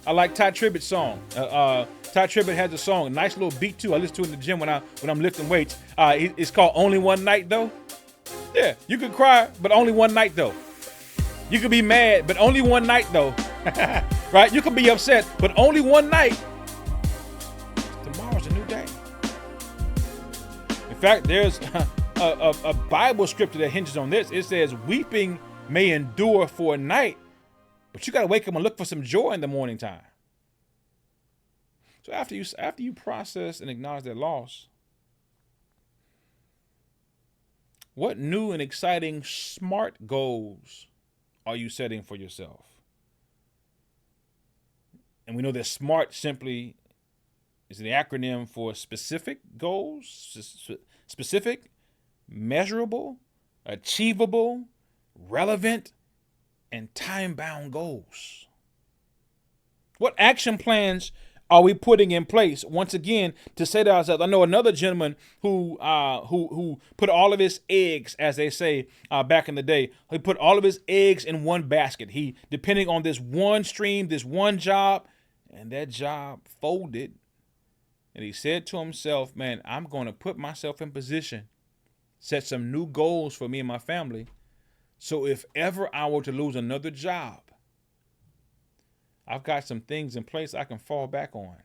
I like Ty Tribbett's song. Ty Tribbett has a song, a nice little beat too. I listen to it in the gym when I'm lifting weights. It's called Only One Night Though. Yeah, you could cry, but only one night though. You could be mad, but only one night though. Right? You could be upset, but only one night. Tomorrow's a new day. In fact, there's a Bible scripture that hinges on this. It says, weeping may endure for a night, but you got to wake up and look for some joy in the morning time. So after you process and acknowledge that loss, what new and exciting SMART goals are you setting for yourself? And we know that SMART simply is the acronym for specific goals, specific, measurable, achievable, relevant, and time-bound goals. What action plans are we putting in place, once again, to say to ourselves? I know another gentleman who put all of his eggs, as they say back in the day, he put all of his eggs in one basket. He, depending on this one stream, this one job, and that job folded. And he said to himself, man, I'm going to put myself in position, set some new goals for me and my family. So if ever I were to lose another job, I've got some things in place I can fall back on.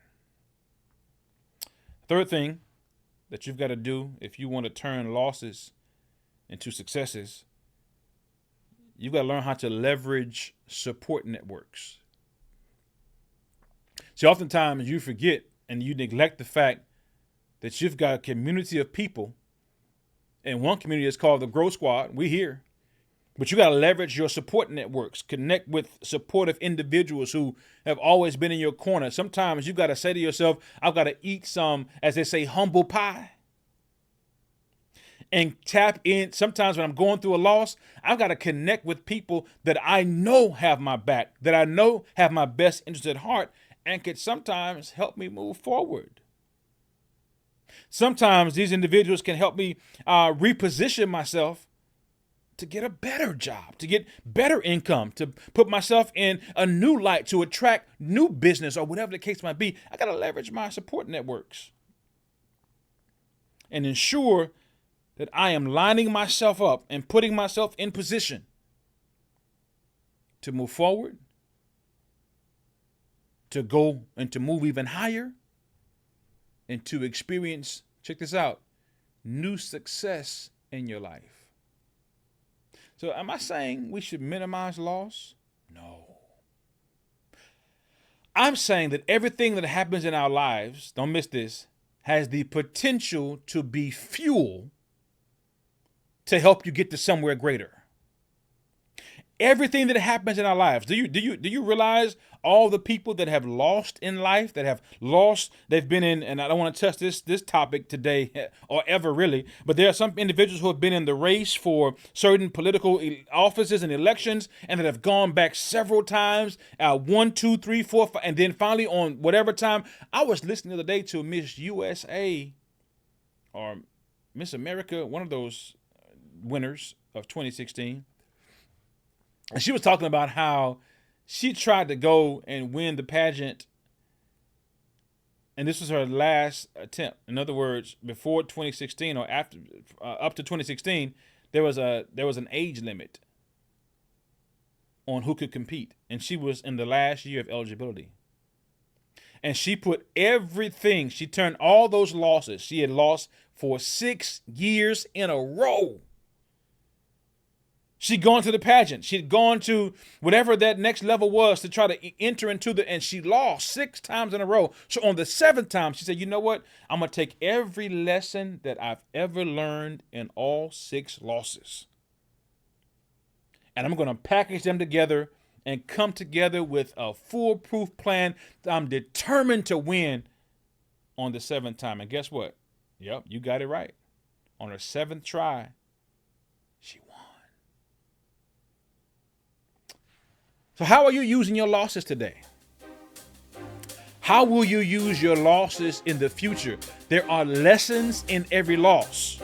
Third thing that you've got to do if you want to turn losses into successes, you've got to learn how to leverage support networks. See, oftentimes you forget and you neglect the fact that you've got a community of people, and one community is called the Growth Squad. We're here. But you got to leverage your support networks, connect with supportive individuals who have always been in your corner. Sometimes you got to say to yourself, I've got to eat some, as they say, humble pie. And tap in. Sometimes when I'm going through a loss, I've got to connect with people that I know have my back, that I know have my best interest at heart, and could sometimes help me move forward. Sometimes these individuals can help me reposition myself to get a better job, to get better income, to put myself in a new light, to attract new business, or whatever the case might be. I got to leverage my support networks and ensure that I am lining myself up and putting myself in position to move forward, to go and to move even higher, and to experience, check this out, new success in your life. So am I saying we should minimize loss? No. I'm saying that everything that happens in our lives, don't miss this, has the potential to be fuel to help you get to somewhere greater. Everything that happens in our lives. Do you realize all the people that have lost in life, that have lost, they've been in, and I don't want to touch this topic today or ever really, but there are some individuals who have been in the race for certain political offices and elections and that have gone back several times, 1, 2, 3, 4, 5, and then finally on whatever time. I was listening the other day to Miss USA or Miss America, one of those winners of 2016. And she was talking about how she tried to go and win the pageant, and this was her last attempt. In other words, before 2016 or after, up to 2016, there was an age limit on who could compete, and she was in the last year of eligibility. And she put everything. She turned all those losses. She had lost for 6 years in a row. She'd gone to the pageant. She'd gone to whatever that next level was to try to enter into and she lost 6 times in a row. So on the 7th time, she said, you know what? I'm going to take every lesson that I've ever learned in all 6 losses, and I'm going to package them together and come together with a foolproof plan that I'm determined to win on the 7th time. And guess what? Yep, you got it right. On her 7th try, she won. So how are you using your losses today? How will you use your losses in the future? There are lessons in every loss.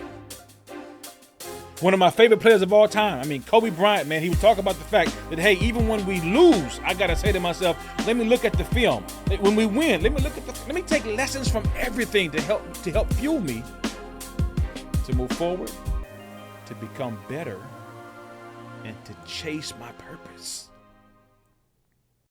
One of my favorite players of all time. I mean, Kobe Bryant, man, he would talk about the fact that, hey, even when we lose, I got to say to myself, let me look at the film. When we win, let me take lessons from everything to help fuel me to move forward, to become better, and to chase my purpose.